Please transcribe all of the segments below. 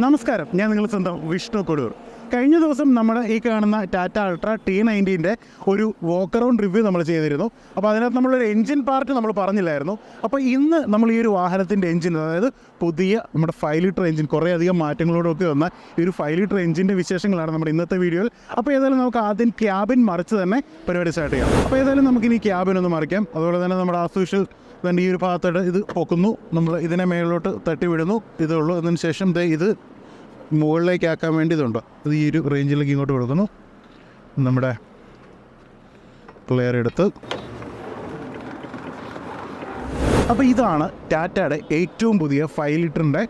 നമസ്കാരം, ഞാൻ നിങ്ങളുടെ സ്വന്തം വിഷ്ണു കൊടൂർ. കഴിഞ്ഞ ദിവസം നമ്മുടെ ഈ കാണുന്ന ടാറ്റ അൾട്ര T90 ഒരു വാക്ക് അറൗണ്ട് റിവ്യൂ നമ്മൾ ചെയ്തിരുന്നു. അപ്പോൾ അതിനകത്ത് നമ്മളൊരു എൻജിൻ പാർട്ട് നമ്മൾ പറഞ്ഞില്ലായിരുന്നു. അപ്പോൾ ഇന്ന് നമ്മൾ ഈ ഒരു വാഹനത്തിൻ്റെ എൻജിൻ, അതായത് പുതിയ നമ്മുടെ 5 ലിറ്റർ എൻജിൻ, കുറേയധികം മാറ്റങ്ങളോടൊക്കെ വന്ന ഈ ഒരു 5 ലിറ്റർ എൻജിൻ്റെ വിശേഷങ്ങളാണ് നമ്മുടെ ഇന്നത്തെ വീഡിയോയിൽ. അപ്പോൾ ഏതായാലും നമുക്ക് ആദ്യം ക്യാബിൻ മറിച്ച് തന്നെ പരിപാടി സ്റ്റാർട്ട് ചെയ്യാം. അപ്പോൾ ഏതായാലും നമുക്കിനി ക്യാബിൻ ഒന്ന് മറിക്കാം. അതുപോലെ തന്നെ നമ്മുടെ ആസ്യൂഷ്വൽ തന്നെ ഈ ഒരു ഭാഗത്തോട്ട് ഇത് പൊക്കുന്നു, നമ്മൾ ഇതിനെ മേളിലോട്ട് തട്ടി വിടുന്നു, ഇതേ ഉള്ളൂ. അതിന് ശേഷം ഇത് മുകളിലേക്ക് ആക്കാൻ വേണ്ടി ഇതുണ്ട്, ഇത് ഈ ഒരു റേഞ്ചിലേക്ക് ഇങ്ങോട്ട് കൊടുക്കുന്നു. നമ്മുടെ പ്ലെയർ എടുത്ത്, അപ്പോൾ ഇതാണ് ടാറ്റയുടെ ഏറ്റവും പുതിയ 5 ലിറ്ററിൻ്റെ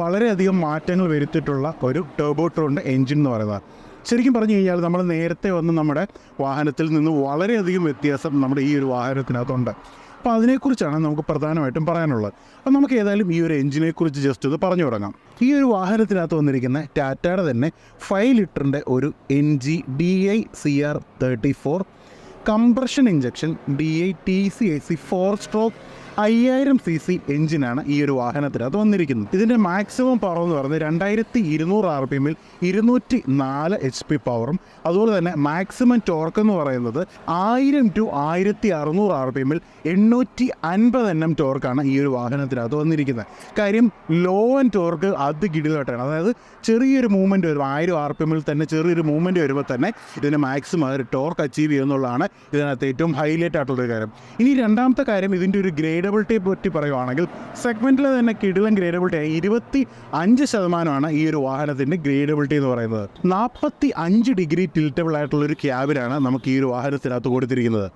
വളരെയധികം മാറ്റങ്ങൾ വരുത്തിയിട്ടുള്ള ഒരു ടർബോട്രോണിൻ്റെ എൻജിൻ എന്ന് പറയുന്നത്. ശരിക്കും പറഞ്ഞു കഴിഞ്ഞാൽ നമ്മൾ നേരത്തെ വന്ന് നമ്മുടെ വാഹനത്തിൽ നിന്ന് വളരെയധികം വ്യത്യാസം നമ്മുടെ ഈ ഒരു വാഹനത്തിനകത്തുണ്ട്. അപ്പോൾ അതിനെക്കുറിച്ചാണ് നമുക്ക് പ്രധാനമായിട്ടും പറയാനുള്ളത്. അപ്പോൾ നമുക്ക് ഏതായാലും ഈ ഒരു എൻജിനെക്കുറിച്ച് ജസ്റ്റ് ഇത് പറഞ്ഞു തുടങ്ങാം. ഈ ഒരു വാഹനത്തിനകത്ത് വന്നിരിക്കുന്ന ടാറ്റയുടെ തന്നെ 5 ലിറ്ററിൻ്റെ ഒരു NG DI CR34 compression injection DI TCAC 4 stroke 5000cc എഞ്ചിനാണ് ഈ ഒരു വാഹനത്തിനകത്ത് വന്നിരിക്കുന്നത്. ഇതിൻ്റെ മാക്സിമം പവർ എന്ന് പറയുന്നത് 2200 RPM 204 HP പവറും, അതുപോലെ തന്നെ മാക്സിമം ടോർക്ക് എന്ന് പറയുന്നത് 1000 to 1600 RPM 850 Nm ടോർക്കാണ് ഈ ഒരു വാഹനത്തിനകത്ത് വന്നിരിക്കുന്നത്. കാര്യം ലോ ആൻഡ് ടോർക്ക് അത് കിടിലായിട്ടാണ്, അതായത് ചെറിയൊരു മൂവ്മെൻറ്റ് വരും, 1000 RPM തന്നെ ചെറിയൊരു മൂവ്മെൻറ്റ് വരുമ്പോൾ തന്നെ ഇതിന് മാക്സിമം ഒരു ടോർക്ക് അച്ചീവ് ചെയ്യുന്നുള്ളതാണ് ഇതിനകത്ത് ഏറ്റവും ഹൈലൈറ്റ് ആയിട്ടുള്ളൊരു കാര്യം. ഇനി രണ്ടാമത്തെ കാര്യം, ഇതിൻ്റെ ഒരു ഗ്രേഡബിലിറ്റിയെ പറ്റി പറയുവാണെങ്കിൽ സെഗ്മെൻറ്റിൽ തന്നെ കിടിലൻ ഗ്രേഡബിലിറ്റി 25% ഈ ഒരു വാഹനത്തിൻ്റെ ഗ്രേഡബിലിറ്റി എന്ന് പറയുന്നത്. 45 ഡിഗ്രി ടിൽറ്റബിൾ ആയിട്ടുള്ളൊരു ക്യാബിനാണ് നമുക്ക് ഈ ഒരു വാഹനത്തിനകത്ത് കൊടുത്തിരിക്കുന്നത്.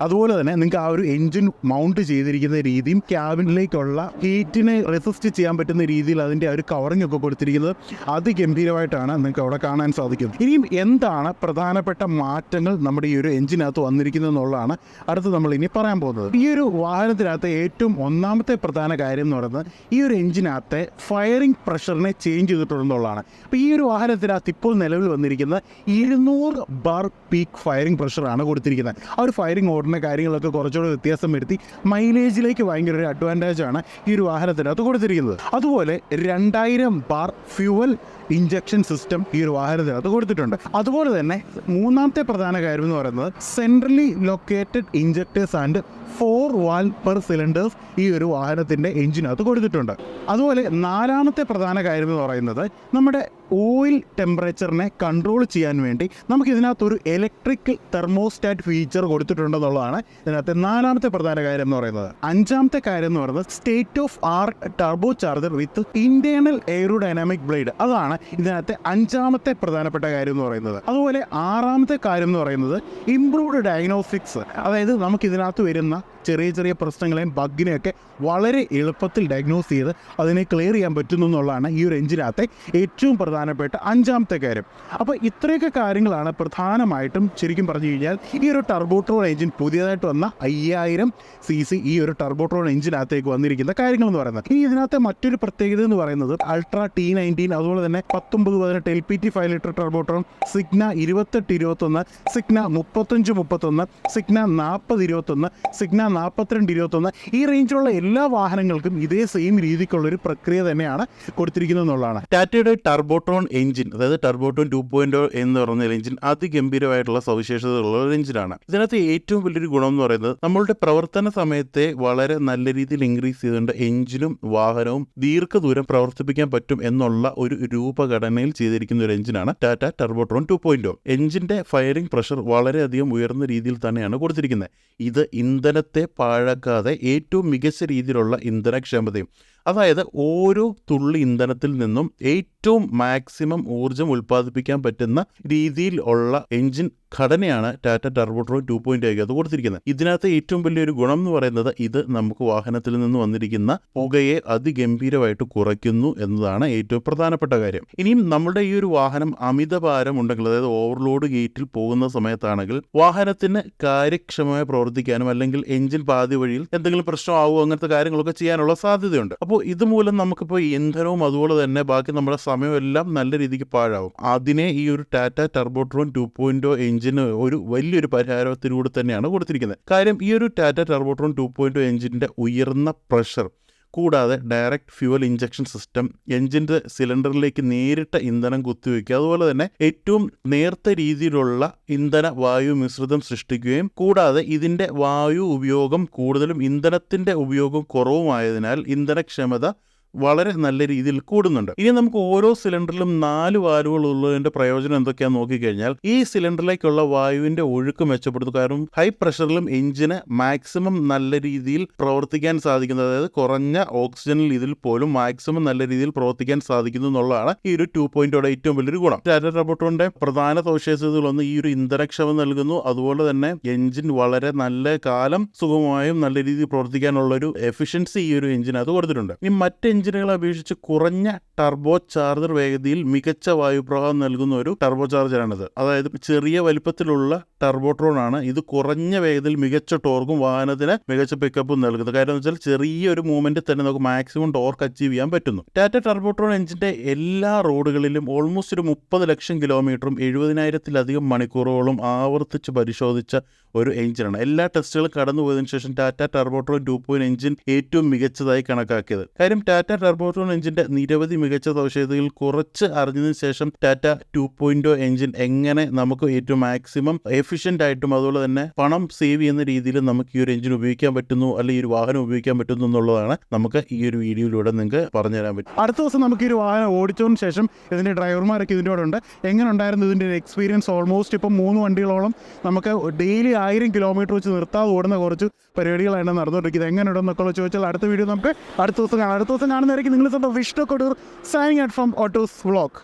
അതുപോലെ തന്നെ നിങ്ങൾക്ക് ആ ഒരു എൻജിൻ മൗണ്ട് ചെയ്തിരിക്കുന്ന രീതിയും ക്യാബിനിലേക്കുള്ള ഹീറ്റിനെ റെസിസ്റ്റ് ചെയ്യാൻ പറ്റുന്ന രീതിയിൽ അതിൻ്റെ ആ ഒരു കവറിംഗ് ഒക്കെ കൊടുത്തിരിക്കുന്നത് അതിഗംഭീരമായിട്ടാണ് നിങ്ങൾക്ക് അവിടെ കാണാൻ സാധിക്കുന്നത്. ഇനിയും എന്താണ് പ്രധാനപ്പെട്ട മാറ്റങ്ങൾ നമ്മുടെ ഈ ഒരു എൻജിനകത്ത് വന്നിരിക്കുന്നത് എന്നുള്ളതാണ് അടുത്ത് നമ്മൾ ഇനി പറയാൻ പോകുന്നത്. ഈ ഒരു വാഹനത്തിനകത്ത് ഏറ്റവും ഒന്നാമത്തെ പ്രധാന കാര്യം എന്ന് പറയുന്നത് ഈ ഒരു എൻജിനകത്തെ ഫയറിംഗ് പ്രഷറിനെ ചേഞ്ച് ചെയ്തിട്ടുള്ളതാണ്. അപ്പോൾ ഈ ഒരു വാഹനത്തിനകത്ത് ഇപ്പോൾ നിലവിൽ വന്നിരിക്കുന്നത് 200 ബാർ പീക്ക് ഫയറിംഗ് പ്രഷറാണ് കൊടുത്തിരിക്കുന്നത്. ആ ഒരു ഫയറിംഗ് ഓർഡിനെ കാര്യങ്ങളൊക്കെ കുറച്ചുകൂടെ വ്യത്യാസം വരുത്തി മൈലേജിലേക്ക് ഭയങ്കര ഒരു അഡ്വാൻറ്റേജാണ് ഈ ഒരു വാഹനത്തിനകത്ത് കൊടുത്തിരിക്കുന്നത്. അതുപോലെ 2000 ബാർ ഫ്യൂവൽ ഇഞ്ചക്ഷൻ സിസ്റ്റം ഈ ഒരു വാഹനത്തിനകത്ത് കൊടുത്തിട്ടുണ്ട്. അതുപോലെ തന്നെ മൂന്നാമത്തെ പ്രധാന കാര്യം എന്ന് പറയുന്നത് centrally located injectors and 4 valve per cylinders ഈ ഒരു വാഹനത്തിൻ്റെ എഞ്ചിനകത്ത് കൊടുത്തിട്ടുണ്ട്. അതുപോലെ നാലാമത്തെ പ്രധാന കാര്യം എന്ന് പറയുന്നത് നമ്മുടെ ഓയിൽ ടെമ്പറേച്ചറിനെ കൺട്രോൾ ചെയ്യാൻ വേണ്ടി നമുക്ക് ഇതിനകത്തൊരു ഇലക്ട്രിക് തെർമോസ്റ്റാറ്റ് ഫീച്ചർ കൊടുത്തിട്ടുണ്ടെന്നുള്ളതാണ് ഇതിനകത്ത് നാലാമത്തെ പ്രധാന കാര്യം എന്ന് പറയുന്നത്. അഞ്ചാമത്തെ കാര്യം എന്ന് പറയുന്നത് state of art turbo charger with internal aerodynamic blade, അതാണ് ഇതിനകത്തെ അഞ്ചാമത്തെ പ്രധാനപ്പെട്ട കാര്യം എന്ന് പറയുന്നത്. അതുപോലെ ആറാമത്തെ കാര്യം എന്ന് പറയുന്നത് ഇംപ്രൂവ്ഡ് ഡയഗ്നോസ്റ്റിക്സ്, അതായത് നമുക്ക് ഇതിനകത്ത് വരുന്ന ചെറിയ ചെറിയ പ്രശ്നങ്ങളെയും ബഗ്ഗിനെയൊക്കെ വളരെ എളുപ്പത്തിൽ ഡയഗ്നോസ് ചെയ്ത് അതിനെ ക്ലിയർ ചെയ്യാൻ പറ്റുന്നു എന്നുള്ളതാണ് ഈ ഒരു എഞ്ചിനകത്തെ ഏറ്റവും പ്രധാനപ്പെട്ട അഞ്ചാമത്തെ കാര്യം. അപ്പോൾ ഇത്രയൊക്കെ കാര്യങ്ങളാണ് പ്രധാനമായിട്ടും ശരിക്കും പറഞ്ഞു കഴിഞ്ഞാൽ ഈ ഒരു ടർബോട്രോൺ എഞ്ചിൻ പുതിയതായിട്ട് വന്ന 5000cc ഈ ഒരു ടർബോട്രോൺ എഞ്ചിനകത്തേക്ക് വന്നിരിക്കുന്ന കാര്യങ്ങൾ എന്ന് പറയുന്നത്. ഈ ഇതിനകത്തെ മറ്റൊരു പ്രത്യേകത എന്ന് പറയുന്നത് അൾട്ര T90, അതുപോലെ തന്നെ 1918 LPT 5 ലിറ്റർ ടർബോട്രോൺ, സിഗ്ന 2821, സിഗ്ന 3531, സിഗ്ന 4021, സിഗ്ന 4221, ഈ റേഞ്ചിലുള്ള എല്ലാ വാഹനങ്ങൾക്കും ഇതേ സെയിം രീതിക്കുള്ളൊരു പ്രക്രിയ തന്നെയാണ് കൊടുത്തിരിക്കുന്നത് എന്നുള്ളതാണ്. ടാറ്റയുടെ ടർബോട്രോൺ എഞ്ചിൻ, അതായത് ടർബോട്രോൺ 2.0 എന്ന് പറയുന്ന എഞ്ചിൻ അതിഗംഭീരമായിട്ടുള്ള സവിശേഷതകളുള്ള ഒരു എഞ്ചിനാണ്. ഇതിനകത്ത് ഏറ്റവും വലിയൊരു ഗുണം എന്ന് പറയുന്നത് നമ്മളുടെ പ്രവർത്തന സമയത്തെ വളരെ നല്ല രീതിയിൽ ഇൻക്രീസ് ചെയ്തുകൊണ്ട് എഞ്ചിനും വാഹനവും ദീർഘദൂരം പ്രവർത്തിപ്പിക്കാൻ പറ്റും എന്നുള്ള ഒരു രൂപഘടനയിൽ ചെയ്തിരിക്കുന്ന ഒരു എഞ്ചിനാണ് ടാറ്റ ടർബോട്രോൺ 2.0. എഞ്ചിന്റെ ഫയറിംഗ് പ്രഷർ വളരെയധികം ഉയർന്ന രീതിയിൽ തന്നെയാണ് കൊടുത്തിരിക്കുന്നത്. ഇത് ഇന്ധനത്തെ പാഴാക്കാതെ ഏറ്റവും മികച്ച രീതിയിലുള്ള ഇന്ധനക്ഷമതയും, അതായത് ഓരോ തുള്ളി ഇന്ധനത്തിൽ നിന്നും ഏറ്റവും മാക്സിമം ഊർജ്ജം ഉൽപ്പാദിപ്പിക്കാൻ പറ്റുന്ന രീതിയിൽ ഉള്ള എഞ്ചിൻ ഘടനയാണ് ടാറ്റ ടർബോട്രോൺ 2.0 അത് കൊടുത്തിരിക്കുന്നത്. ഇതിനകത്ത് ഏറ്റവും വലിയൊരു ഗുണം എന്ന് പറയുന്നത് ഇത് നമുക്ക് വാഹനത്തിൽ നിന്ന് വന്നിരിക്കുന്ന പുകയെ അതിഗംഭീരമായിട്ട് കുറയ്ക്കുന്നു എന്നതാണ് ഏറ്റവും പ്രധാനപ്പെട്ട കാര്യം. ഇനിയും നമ്മുടെ ഈ ഒരു വാഹനം അമിതഭാരം ഉണ്ടെങ്കിൽ, അതായത് ഓവർലോഡ് ഗേറ്റിൽ പോകുന്ന സമയത്താണെങ്കിൽ വാഹനത്തിന് കാര്യക്ഷമമായി പ്രവർത്തിക്കാനും അല്ലെങ്കിൽ എഞ്ചിൻ പാതി വഴിയിൽ എന്തെങ്കിലും പ്രശ്നമാവുമോ അങ്ങനത്തെ കാര്യങ്ങളൊക്കെ ചെയ്യാനുള്ള സാധ്യതയുണ്ട്. അപ്പോൾ ഇതുമൂലം നമുക്കിപ്പോൾ ഇന്ധനവും അതുപോലെ തന്നെ ബാക്കി നമ്മുടെ സമയവും എല്ലാം നല്ല രീതിക്ക് പാഴാവും. അതിനെ ഈ ഒരു ടാറ്റ ടർബോട്രോൺ 2.0 എഞ്ചിന് ഒരു വലിയൊരു പരിഹാരത്തിലൂടെ തന്നെയാണ് കൊടുത്തിരിക്കുന്നത്. കാര്യം ഈ ഒരു ടാറ്റ ടർബോട്രോൺ 2.0 എഞ്ചിൻ്റെ ഉയർന്ന പ്രഷർ കൂടാതെ ഡയറക്റ്റ് ഫ്യൂവൽ ഇഞ്ചക്ഷൻ സിസ്റ്റം, എഞ്ചിൻ്റെ സിലിണ്ടറിലേക്ക് നേരിട്ട് ഇന്ധനം കുത്തിവെക്കുക, അതുപോലെ തന്നെ ഏറ്റവും നേർത്ത രീതിയിലുള്ള ഇന്ധന വായു മിശ്രിതം സൃഷ്ടിക്കുകയും കൂടാതെ ഇതിൻ്റെ വായു ഉപയോഗം കൂടുതലും ഇന്ധനത്തിൻ്റെ ഉപയോഗം കുറവുമായതിനാൽ ഇന്ധനക്ഷമത വളരെ നല്ല രീതിയിൽ കൂടുന്നുണ്ട്. ഇനി നമുക്ക് ഓരോ സിലിണ്ടറിലും 4 വാൽവുകൾ ഉള്ളതിന്റെ പ്രയോജനം എന്തൊക്കെയാണെന്ന് നോക്കിക്കഴിഞ്ഞാൽ ഈ സിലിണ്ടറിലേക്കുള്ള വായുവിന്റെ ഒഴുക്ക് മെച്ചപ്പെടുത്തും. കാരണം ഹൈ പ്രഷറിലും എഞ്ചിന് മാക്സിമം നല്ല രീതിയിൽ പ്രവർത്തിക്കാൻ സാധിക്കുന്നത്, അതായത് കുറഞ്ഞ ഓക്സിജനിൽ ഇതിൽ പോലും മാക്സിമം നല്ല രീതിയിൽ പ്രവർത്തിക്കാൻ സാധിക്കുന്നു എന്നുള്ളതാണ് ഈ ഒരു 2.0 ഏറ്റവും വലിയൊരു ഗുണം. ടാറ്റ ടർബോട്രോണിന്റെ പ്രധാന സവിശേഷതകളൊന്ന് ഈ ഒരു ഇന്ധനക്ഷമത നൽകുന്നു. അതുപോലെ തന്നെ എഞ്ചിൻ വളരെ നല്ല കാലം സുഗമമായും നല്ല രീതിയിൽ പ്രവർത്തിക്കാനുള്ള ഒരു എഫിഷ്യൻസി ഈ ഒരു എഞ്ചിനകത്ത് കൊടുത്തിട്ടുണ്ട്. ഈ മറ്റ് എഞ്ചിനുകളെ അപേക്ഷിച്ച് കുറഞ്ഞ ടർബോ ചാർജർ വേഗതയിൽ മികച്ച വായുപ്രവാഹം നൽകുന്ന ഒരു ടർബോ ചാർജറാണിത്. അതായത് ചെറിയ വലിപ്പത്തിലുള്ള ടർബോട്രോൺ ആണ്. ഇത് കുറഞ്ഞ വേഗതയിൽ മികച്ച ടോർക്കും വാഹനത്തിന് മികച്ച പിക്കപ്പും നൽകുന്നത്. കാര്യം എന്ന് വെച്ചാൽ ചെറിയൊരു മൂവ്മെന്റിൽ തന്നെ നമുക്ക് മാക്സിമം ടോർക്ക് അച്ചീവ് ചെയ്യാൻ പറ്റുന്നു. ടാറ്റ ടർബോട്രോൺ എഞ്ചിന്റെ എല്ലാ റോഡുകളിലും ഓൾമോസ്റ്റ് ഒരു 30 ലക്ഷം കിലോമീറ്ററും 70,000-ലധികം മണിക്കൂറുകളും ആവർത്തിച്ച് പരിശോധിച്ച ഒരു എഞ്ചിനാണ്. എല്ലാ ടെസ്റ്റുകളും കടന്നുപോയതിനു ശേഷം ടാറ്റ ടർബോട്രോൺ 2.0 എഞ്ചിൻ ഏറ്റവും മികച്ചതായി കണക്കാക്കിയത്. കാര്യം ടാറ്റ ടർബോട്രോൺ എഞ്ചിന്റെ നിരവധി മികച്ച സവിശേഷതകൾ കുറച്ച് അറിഞ്ഞതിന് ശേഷം ടാറ്റ 2.0 എഞ്ചിൻ എങ്ങനെ നമുക്ക് ഏറ്റവും മാക്സിമം എഫിഷ്യന്റ് ആയിട്ടും അതുപോലെ തന്നെ പണം സേവ് ചെയ്യുന്ന രീതിയിൽ നമുക്ക് ഈ ഒരു എഞ്ചിൻ ഉപയോഗിക്കാൻ പറ്റുന്നു, അല്ലെങ്കിൽ ഈ ഒരു വാഹനം ഉപയോഗിക്കാൻ പറ്റുന്നു എന്നുള്ളതാണ് നമുക്ക് ഈ ഒരു വീഡിയോയിലൂടെ നിങ്ങൾക്ക് പറഞ്ഞു തരാൻ പറ്റും. അടുത്ത ദിവസം നമുക്ക് ഈ ഒരു വാഹനം ഓടിച്ചതിന് ശേഷം ഇതിൻ്റെ ഡ്രൈവർമാരൊക്കെ ഇതിൻ്റെ കൂടെ ഉണ്ട്. എങ്ങനെ ഉണ്ടായിരുന്നു ഇതിൻ്റെ എക്സ്പീരിയൻസ്? ഓൾമോസ്റ്റ് ഇപ്പം 3 വണ്ടികളോളം നമുക്ക് ഡെയിലി 1000 കിലോമീറ്റർ വെച്ച് നിർത്താതെ ഓടുന്ന കുറച്ച് പരിപാടികളാണ് നടന്നുകൊണ്ടിരിക്കുന്നത്. എങ്ങനെ ഉണ്ടെന്നൊക്കെ ചോദിച്ചാൽ അടുത്ത വീഡിയോ നമുക്ക് അടുത്ത ദിവസം കാണുന്നതായിരിക്കും. നിങ്ങൾ സ്വന്തം Vishnu Kodur, signing out from autos vlog.